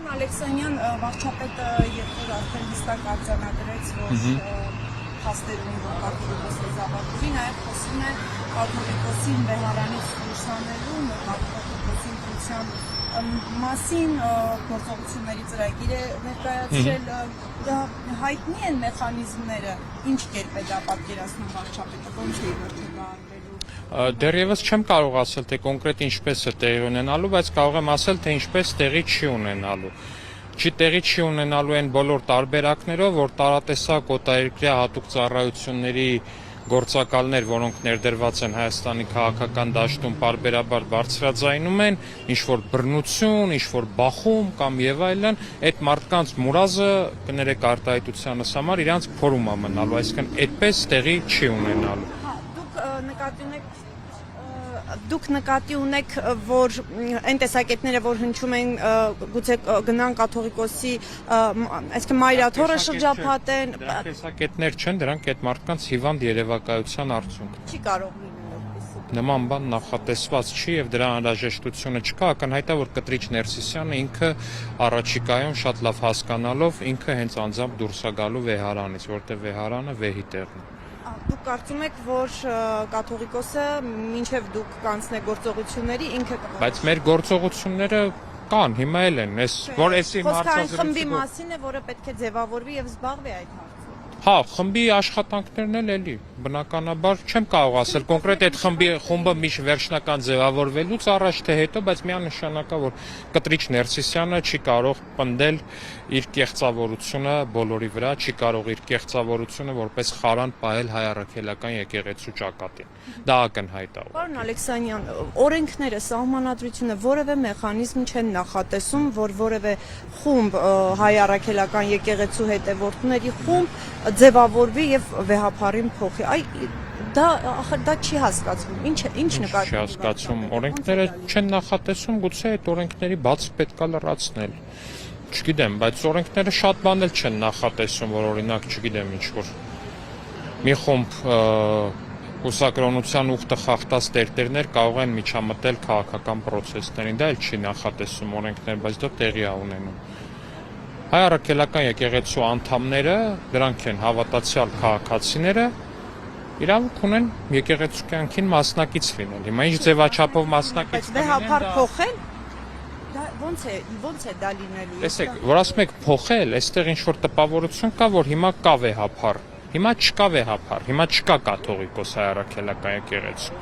Ալեքսանյան վարչապետը երբ արդեն հստակ արձանագրեց, որ փաստեր ունի, որ կաթողիկոսը զավակվի, նաև խոսում է կաթողիկոսին վեհարանից դուրս անելու, կաթողիկոսի ինքնության մասին գործողությունների ծրագիր է ներկայացրել, հայտնի են մեխանիզմները, ինչ կերպ է դա պատկերացնում վարչապետը, ոնց է իվերջ դա արվելու։ Դեռևս չեմ կարող ասել, թե կոնկրետ ինչպես է տեղի ունենալու, բայց կարող եմ ասել, թե ինչպես տեղի չի ունենալու։ Չի տեղի չի ունենալու այն բոլոր տարբերակներով, որ տարատեսակ օտարերկրյա հատուկ ծառայությունների գործակալներ, որոնք ներդրված են Հայաստանի քաղաքական դաշտում, պարբերաբար բարձրաձայնում են, ինչ-որ բռնություն, ինչ-որ բախում կամ եւ այլն, այդ մարդկանց մուրազը կներեք արտահայտությանս համար իրանց փորում է մնալու, այսինքն այդպես տեղի չի ունենալու։ Դուք նկատի ունեք, որ այն տեսակետները, որ հնչում են, գուցե գնան կաթողիկոսի, այսինքն մայրաթոռը շրջափատեն։ Դրանք տեսակետներ չեն, դրանք այդ մարդկանց հիվանդ երևակայության արդյունք։ Չի կարող լինել այդպես։ Նման բան նախատեսված չի եւ դրա անհրաժեշտությունը չկա, ակնհայտ է, որ Կտրիչ Ներսիսյանը ինքը առաջիկայում շատ լավ հասկանալով ինքը հենց անձամբ դուրս է գալու վեհարանից, որտեղ վեհարանը վեհի տեղն է։ Դուք կարծում եք, որ կաթողիկոսը մինչև դուք կանցնեք գործողությունների ինքը կվարի։ Բայց մեր գործողությունները կան, հիմա էլ են, որ էսի Խոսքային խմբի մասին է, որը պետք է ձևավորվի եւ զբաղվի այդ հարցով։ Հա, խմբի աշխատանքներն էլ էլի, բնականաբար չեմ կարող ասել կոնկրետ այդ խումբը միշտ վերջնական ձևավորվելուց առաջ թե հետո, բայց միանշանակ է, որ Կտրիչ Ներսիսյանը չի կարող պնդել իր կեղծավորությունը բոլորի վրա, չի կարող իր կեղծավորությունը որպես խարան պահել հայ առաքելական եկեղեցու ճակատին։ Դա ակնհայտ է։ Պարոն Ալեքսանյան, օրենքները, սահմանադրությունը որևէ մեխանիզմ չեն նախատեսում, որ որևէ խումբ հայ առաքելական եկեղեցու հետևորդների խումբ ձևավորվի եւ վեհափարին փոխի։ Դա չի հասկացվում։ Ինչ նկատի չի հասկացում։ Օրենքները չեն նախատեսում, գուցե այդ օրենքների բաց պետքա լրացնել։ Չգիտեմ, բայց օրենքները շատ բան էլ չեն նախատեսում, որ օրինակ, չգիտեմ, ինչ-որ մի խումբ կուսակրոնության ուխտը խախտած տերտերներ կարող են միջամտել քաղաքական պրոցեսներին, դա էլ չի նախատեսում օրենքներ, բայց դա տեղի է ունենում։ Հայ առաքելական եկեղեցու անդամները, դրանք են հավատացյալ քաղաքացիները, իրավունք ունեն եկեղեցու կյանքին մասնակից լինել։ Հիմա ինչ ձևաչափով մասնակից լինեն, վեհափար փոխել ոնց է դա լինելու։ Տեսեք, որ ասում եք փոխել, այստեղ ինչ-որ տպավորություն կա, որ հիմա կա վեհափար։ Հիմա չկա վեհափար, հիմա չկա կաթողիկոս հայ առաքելական եկեղեցու։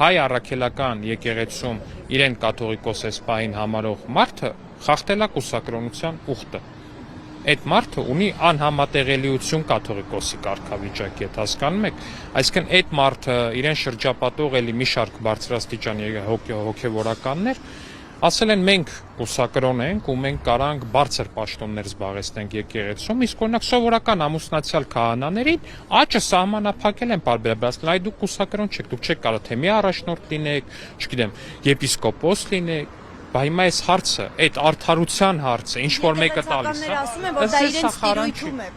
Հայ առաքելական եկեղեցում իրեն կաթողիկոս էսպահին համարող մարդը խախտել է կուսակրոնության ուխտը։ Այդ մարդը ունի անհամատեղելիություն կաթողիկոսի կարգավիճակի հետ, հասկանում եք։ Այսինքն այդ մարդը իրեն շրջապատող էլի մի շարք բարձրաստիճան հոգևորականներ ասել են մենք կուսակրոն ենք ու մենք կարանք բարձր պաշտոններ զբաղեցնենք եկեղեցում, իսկ օրինակ սովորական ամուսնացյալ քահանաներին աճը սահմանափակել են պարբերաբար, ասել այ դուք կուսակրոն չեք, դուք չեք կարող թեմի առաջնորդ լինեք, չգիտեմ, եպիսկոպոս լինեք, բայց հիմա այս հարցը, այդ արդարության հարցը, ինչ որ մեկը տալիս է, ասում են, որ դա իրենց տիրույթում է,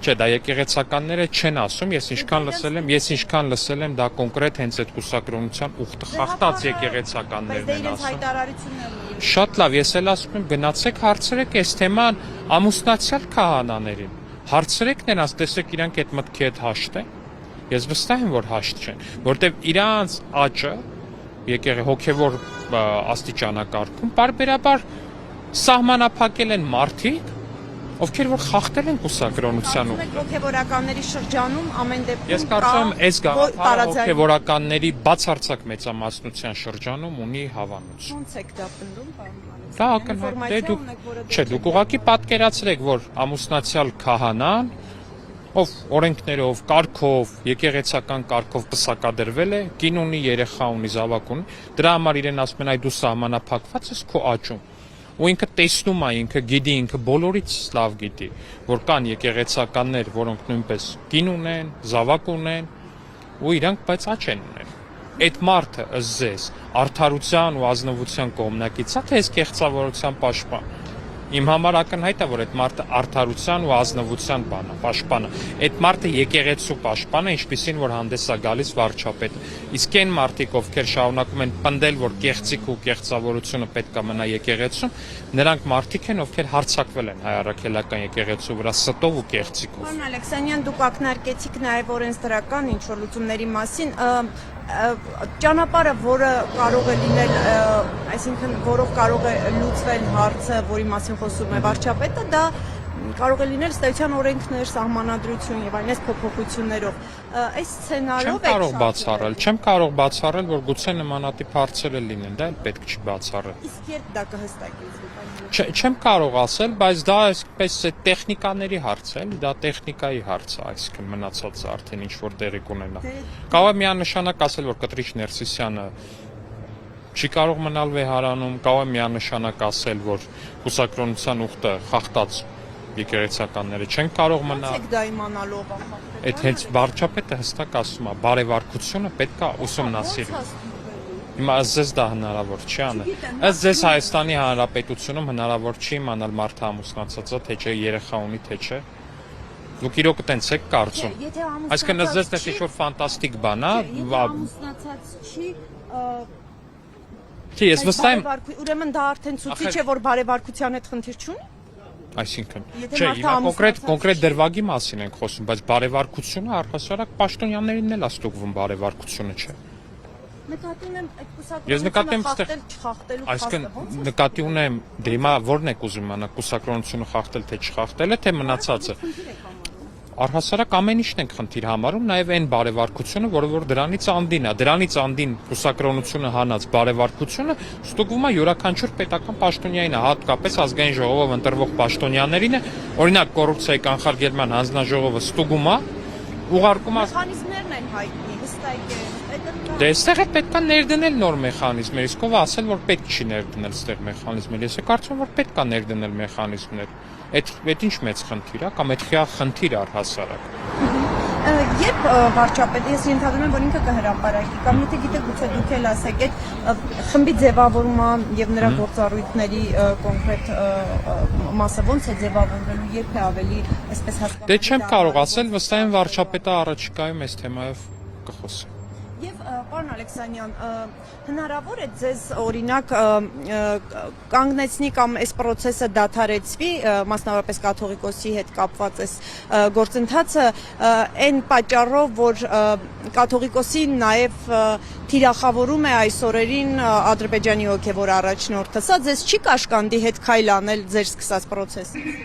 Չէ, դա եկեղեցականները չեն ասում, ես ինչքան լսել եմ, դա կոնկրետ հենց այդ կուսակրոնության ուխտը խախտած եկեղեցականներն են ասում։ Շատ լավ, ես էլ ասում եմ, գնացեք հարցրեք այս թեման ամուսնացյալ քահանաներին։ Հարցրեք նրանց, տեսեք իրանք այդ մտքի հետ հաշտ են։ Ես վստահ եմ, որ հաշտ չեն, որտեվ իրանց աճը հոգևոր աստիճանակարգում պարբերաբար սահմանափակել են մարդիկ, ովքեր որ խախտել են կուսակրոնության ուխտը։ Հոգևորականների շրջանում ամեն դեպքում Ես կարծում եմ, այս գաղափարը հոգևորականների բացարձակ մեծամասնության շրջանում ունի հավանություն։ Ոնց եք դա պնդում, պարոն Դա ակնհայտ է, դուք ուղղակի պատկերացրեք, որ ամուսնացյալ քահանան, ով օրենքներով, կարգով, եկեղեցական կարգով պսակադրվել է, կին ունի, երեխա ունի, զավակ ունի, դրա համար իրեն ասում են, այ դու սահմանափակված ես քո աճում։ Ու ինքը տեսնում է, ինքը գիտի, ինքը բոլորից լավ գիտի, որ կան եկեղեցականներ, որոնք նույնպես կին ունեն, զավակ ունեն, ու իրանք բայց աճ են ունեն։ Այդ մարդը ըստ ձեզ արդարության ու ազնվության կողմնակից է, թե այս կեղծավորության պաշտպան։ Իմ համար ակնհայտ է, որ այդ մարդը արդարության ու ազնվության բան է, պաշտպան է։ Այդ մարդը եկեղեցու պաշտպան է, ինչպիսին որ հանդես է գալիս վարչապետը։ Իսկ այն մարդիկ, ովքեր շարունակում են պնդել, որ կեղծիք ու կեղծավորությունը պետք է մնա եկեղեցում, նրանք մարդիկ են, ովքեր հարձակվել են հայ առաքելական եկեղեցու վրա ստով ու կեղծիկով։ Պարոն Ալեքսանյան, դուք ակնարկեցիք նաև օրենսդրական ինչ-որ լուծումների մասին, ճանապարհը, որը կարող է լինել, այսինքն որով կարող է լուծվել հարցը, որի մասին խոսում է վարչապետը, դա կարող է լինել ըստ օրենքներ, սահմանադրություն եւ այլն փոփոխություններով։ Այս սցենարով Չեմ կարող բացառել, որ գուցե նմանատիպ հարցեր լինեն, դա էլ պետք չի բացառել։ Իսկ երբ դա կհստակի։ Չեմ կարող ասել, բայց դա այսպես է տեխնիկաների հարց է, դա տեխնիկայի հարց է, այսինքն մնացածը արդեն ինչ որ տեղի կունենա։ Կարող է միանշանակ ասել, որ Կտրիչ Ներսիսյանը չի կարող մնալ վեհարանում, կարող է միանշանակ ասել, որ կուսակրոնության ուխտը խախտած եկեղեցականները չեն կարող մնալ։ Ո՞նց եք դա իմանալով Այդ հենց վարչապետը հստակ ասում է, բարեվարկությունը պետք է ուսումնասիրել։ Հիմա ձեզ դա հնարավոր չի անել։ Ըստ ձեզ Հայաստանի Հանրապետությունում հնարավոր չի իմանալ մարդը ամուսնացած է, թե չէ, երեխա ունի, թե չէ։ Դուք իրոք տենց եք կարծում։ Այսինքն ըստ ձեզ դա ինչ-որ ֆանտաստիկ բան է։ Եթե ամուսնացած չի, Չի, ես վստահ եմ։ Ուրեմն դա արդեն ցույց է, որ բարեվարկության հետ խնդիր չունի։ Այսինքն, չէ, հիմա կոնկրետ դրվագի մասին ենք խոսում, բայց բարեվարկությունը առհասարակ պաշտոնյաներին էլ է ստուգվում բարեվարկությունը, չէ։ Նկատի ունեմ այդ Ես նկատի եմ կուսակրոնությունը խախտելու Այսինքն նկատի ունեմ, դե հիմա ո՞րն եք ուզում անա, կուսակրոնությունը խախտել թե չխախտելը, թե մնացածը։ Առհասարակ ամեն ինչն ենք խնդիր համարում, նաև այն բարեվարկությունը, որը որ դրանից անդին է, դրանից անդին կուսակրոնությունը հանած բարեվարկությունը ստուգվում է յուրաքանչյուր պետական պաշտոնյային, հատկապես ազգային ժողովով ընտրվող պաշտոնյաներին է, օրինակ կոռուպցիայի կանխարգելման հանձնաժողովը ստուգում է, ուղարկում է մեխանիզմներն են հայտնի, հստակ է։ Դե այստեղ է պետք է ներդնել նոր մեխանիզմներ, իսկ ով ասել, որ պետք չի ներդնել այստեղ մեխանիզմներ, ես կարծում եմ, որ պետք է ներդնել մեխանիզմներ։ Այդ ինչ մեծ խնդիր է, կամ այդ խնդիր առհասարակ։ Երբ վարչապետը, ես ենթադրում եմ, որ ինքը կհրապարակի, կամ եթե գիտեք, գուցե դուք էլ ասեք, այդ խմբի ձևավորման եւ նրա գործառույթների կոնկրետ մասը ոնց է ձևավորվելու, երբ է ավելի այսպես հասկանալի։ Դե չեմ կարող ասել, վստահ եմ վարչապետը առաջիկայում այս թեմայով կխոսի։ Եվ պարոն Ալեքսանյան, հնարավոր է ձեզ օրինակ կանգնեցնի կամ այս process-ը դադարեցվի, մասնավորապես կաթողիկոսի հետ կապված այս գործընթացը, այն պատճառով, որ կաթողիկոսին նաև թիրախավորում է այս օրերին Ադրբեջանի հոգևոր առաջնորդը, սա ձեզ չի կաշկանդի հետ քայլ անել ձեր սկսած process-ը։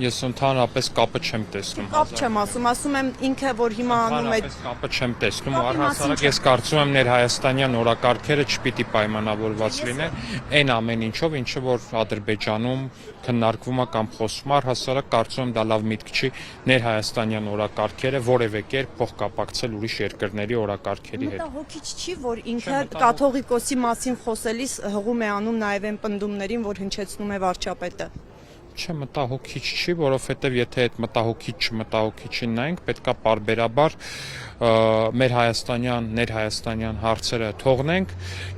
Ես ընդհանրապես կապը չեմ տեսնում։ Կապ չեմ ասում եմ ինքը, որ հիմա անում է։ Կապը չեմ տեսնում, առհասարակ ես կարծում եմ ներհայաստանյան օրակարգերը չպիտի պայմանավորված լինեն այն ամեն ինչով, ինչը որ Ադրբեջանում քննարկվում է կամ խոսվում է, առհասարակ կարծում եմ դա լավ միտք չի ներհայաստանյան օրակարգերը որևէ կերպ փոխկապակցել ուրիշ երկրների օրակարգերի հետ։ Մտահոգիչ չի, որ ինքը կաթողիկոսի մասին խոսելիս հղում է անում նաև այն պնդումներին, որ հնչեցնում է վարչապետը։ Չէ, մտահոգիչ չի, որովհետև եթե այդ մտահոգիչին նայենք, պետքա պարբերաբար մեր ներհայաստանյան հարցերը թողնենք,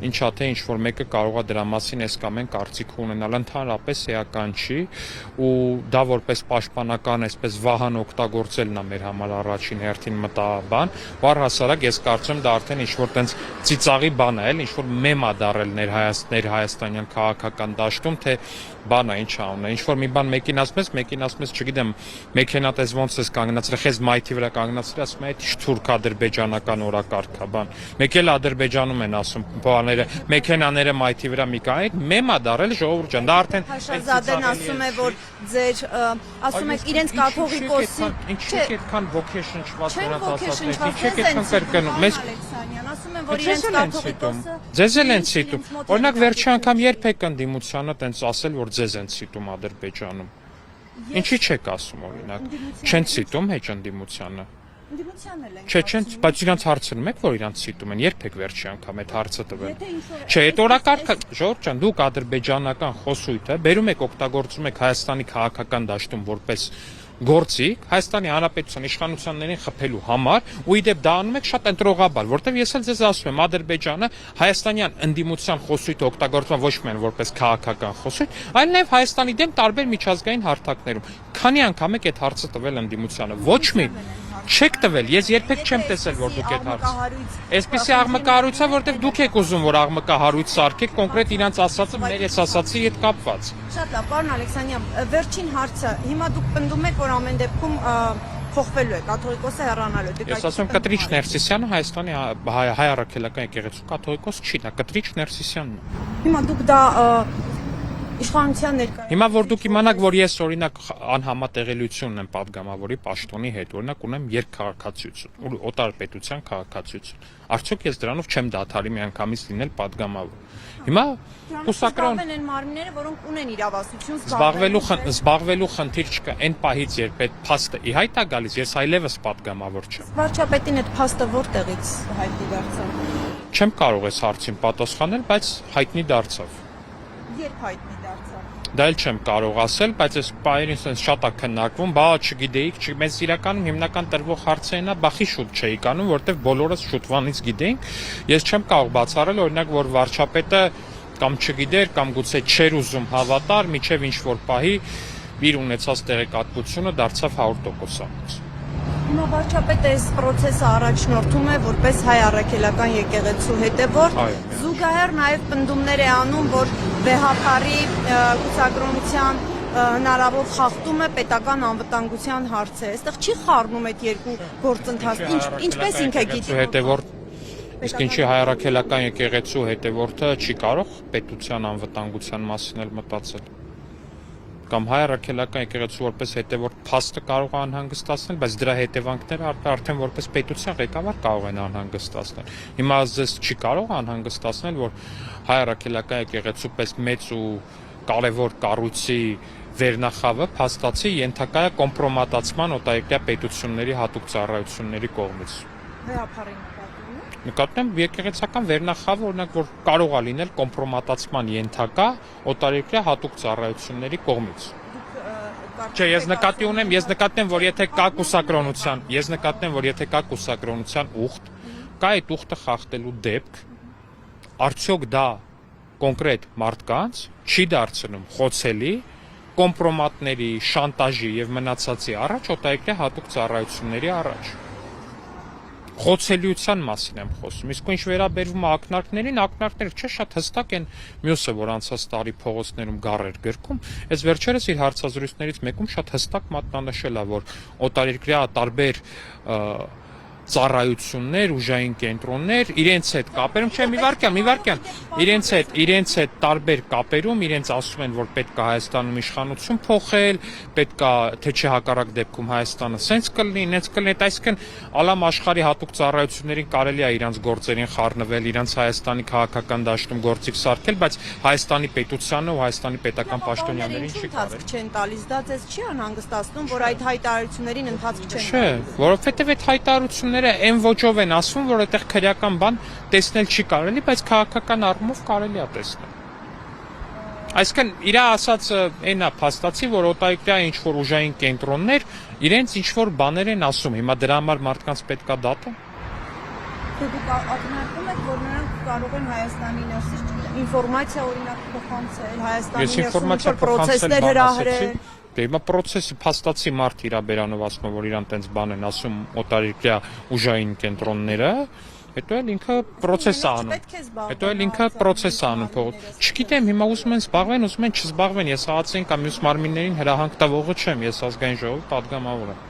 ինչա թե ինչ որ մեկը կարող է դրա մասին այս կամ այն կարծիք ունենալ, ընդհանրապես էական չի ու դա որպես պաշտպանական այսպես վահան օգտագործելն է մեր համար առաջին հերթին մտաբան, ու առհասարակ ես կարծում եմ դա արդեն ինչ որ տենց ծիծաղի բան է, ինչ որ մեմ է դարել ներհայաստանյան քաղաքական դաշտում, թե բան է, ինչ է ունը, ինչ որ մի բան մեկին ասում ես, չգիտեմ, մեքենա տես ոնց ես կանգնացրել, խես մայթի վրա կանգնացրել, ասում է, այդ թուրք ադրբեջանական օրակարգ է, բան։ Մեկ էլ Ադրբեջանում են ասում բաները, մեքենաները մայթի վրա մի կան, մեմ է դարել ժողովուրդ ջան, դա արդեն Փաշազադեն ասում է, որ ձեր ասում եք իրենց կաթողիկոսի, ինչու՞ այդքան ոգեշնչված նրանց ասացել, ինչու՞ այդքան կրկնում, մեզ ասում են, որ իրենց կաթողիկոսը ձեզ էլ են ցիտում։ Օրինակ վերջի անգամ երբ եք ընդդիմությանը տենց ասել, որ ձեզ են ցիտում Ադրբեջանում։ Ինչի՞ չեք ասում օրինակ։ Չեն ցիտում հեչ ընդդիմությանը։ Ընդդիմությանն էլ են։ Չէ, չեն, բայց իրանց հարցնում եք, որ իրանց ցիտում են, երբ եք վերջի անգամ այդ հարցը տվել։ Չէ, այդ օրակարգը, Ժողովուրդ ջան, դուք ադրբեջանական խոսույթը բերում եք օգտագործում եք Հայաստանի քաղաքական դաշտում որպես գործիք Հայաստանի Հանրապետության իշխանություններին խփելու համար ու իդեպ դա անում եք շատ ընտրողաբար, որտեղ ես էլ ձեզ ասում եմ, Ադրբեջանը հայաստանյան ընդդիմության խոսույթը օգտագործում ոչ միայն որպես քաղաքական խոսույթ, այլ նաև Հայաստանի դեմ տարբեր միջազգային հարթակներում։ Քանի անգամ եք այդ հարցը տվել ընդդիմությանը։ Ոչ մի չեք տվել, ես երբեք չեմ տեսել, որ դուք այդ հարցը։ Այսպիսի աղմկահարույց է, որտեղ դուք եք ուզում, որ աղմկահարույց սարքեք կոնկրետ իրանց ասածը մեր այս ասացի հետ կապված։ Շատ լավ, պարոն Ալեքսանյան, վերջին հարցը, հիմա դուք պնդում եք, որ ամեն դեպքում փոխվելու է, կաթողիկոսը հեռանալու է։ Ես ասում Կտրիչ Ներսիսյանը Հայաստանի հայ առաքելական եկեղեցու կաթողիկոս չի, դա Կտրիչ Ներսիսյանն է։ Հիմա դուք դա իշխանության ներկայացնում։ Հիմա որ դուք իմանաք, որ ես օրինակ անհամատեղելիություն եմ падգամավորի պաշտոնի հետ, օրինակ ունեմ երկքաղաքացիություն, օտարպետության քաղաքացիություն։ Արդյոք ես դրանով չեմ դադարի միանգամից լինել падգամավոր։ Հիմա կուսակրոն են մարմինները, որոնք ունեն իրավասություն զբաղվելու խնդիր չկա, այն պահից երբ այդ փաստը ի հայտ է գալիս, ես այլևս падգամավոր չեմ։ Վարչապետին այդ փաստը որտեղից հայտնի դարձավ։ Չեմ կարող այս հարցին պատասխանել, բայց հայտնի դարձավ։ Երբ հայտնի դարձավ։ Դա էլ չեմ կարող ասել, բայց այս պահերին sense շատ է քննարկվում, բա չգիտեիք, մեզ իրականում հիմնական տրվող հարցերն է, բախի շուտ չէիք անում, որտեղ բոլորս շուտվանից գիտեինք։ Ես չեմ կարող բացառել, օրինակ, որ վարչապետը կամ չգիտեր, կամ գուցե չէր ուզում հավատար, միջև ինչ որ պահի իր ունեցած տեղեկատվությունը դարձավ 100%-անոց։ Հիմա վարչապետը այս process-ը առաջնորդում է որպես հայ առաքելական եկեղեցու հետևորդ, զուգահեռ նաև պնդումներ է անում, որ վեհապարի կուսակրոնության հնարավոր խախտումը պետական անվտանգության հարց է։ Այստեղ չի խառնում այդ երկու գործընթացը, ինչպես ինքը գիտի։ Իսկ ինչի հայ առաքելական եկեղեցու հետևորդը չի կարող պետության անվտանգության մասին էլ մտածել։ Կամ հայ առաքելական եկեղեցու որպես հետևորդ փաստը կարող է անհանգստացնել, բայց դրա հետևանքները արդեն որպես պետության ղեկավար կարող են անհանգստացնել։ Հիմա ձեզ չի կարող անհանգստացնել, որ հայ առաքելական եկեղեցու պես մեծ ու կարևոր կառույցի վերնախավը փաստացի ենթակա է կոմպրոմատացման օտարերկրյա պետությունների հատուկ ծառայությունների կողմից։ Վեհապարի Նկատեմ եկեղեցական վերնախավը օրինակ որ կարող է լինել կոմպրոմատացման ենթակա օտարերկրյա հատուկ ծառայությունների կողմից։ Չէ, ես նկատի ունեմ, որ եթե կա կուսակրոնության ուխտ, կա այդ ուխտը խախտելու դեպք, արդյոք դա կոնկրետ մարդկանց չի դարձնում խոցելի կոմպրոմատների, շանտաժի եւ մնացածի առաջ օտարերկրյա հատուկ ծառայությունների առաջ։ Խոցելիության մասին եմ խոսում, իսկ ինչ վերաբերվում է ակնարկները չէ շատ հստակ են մյուսը, որ անցած տարի փողոցներում գառեր գրքում, այս վերջերս իր հարցազրույցներից մեկում շատ հստակ մատնանշել է, որ օտարերկրյա տարբեր ծառայություններ, ուժային կենտրոններ, իրենց հետ կապերում, չէ, մի վարքյան, իրենց հետ տարբեր կապերում, իրենց ասում են, որ պետք է Հայաստանում իշխանություն փոխել, պետք է թե չէ հակառակ դեպքում Հայաստանը սենց կլինի, նենց կլինի, այսինքն ալամ աշխարհի հատուկ ծառայություններին կարելի է իրանց գործերին խառնվել, իրանց Հայաստանի քաղաքական դաշտում գործիք սարքել, բայց Հայաստանի պետությանը ու Հայաստանի պետական պաշտոնյաներին չի կարելի։ Չեն տալիս, դա ձեզ չի անհանգստացնում, որ այդ հայտարարություններին ընթացք չեն։ Չէ, որովհետև այդ հայտարարությունները այն ոճով են ասվում, որ այդտեղ քրեական բան տեսնել չի կարելի, բայց քաղաքական առումով կարելի է տեսնել։ Այսինքն իր ասածը այնա փաստացի, որ օտարերկրյա ինչ որ ուժային կենտրոններ իրենց ինչ որ բաներ են ասում, հիմա դրա համար մարդկանց պետքա դատը։ Դուք ակնարկում եք, որ նրանք կարող են Հայաստանի ներսից ինֆորմացիա օրինակ փոխանցել, Հայաստանի ներսից պրոցեսներ հրահրել։ Հիմա process-ը փաստացի մարդ իրա բերանով ասում է, որ իրան տենց բան են ասում օտարերկրյա ուժային կենտրոնները, հետո էլ ինքը process է անում։ Չգիտեմ, հիմա ուզում են զբաղվեն, ուզում են չզբաղվեն, ես ահացին կամ մյուս մարմիններին հրահանգ տվողը չեմ, ես ազգային ժողովի պատգամավոր եմ։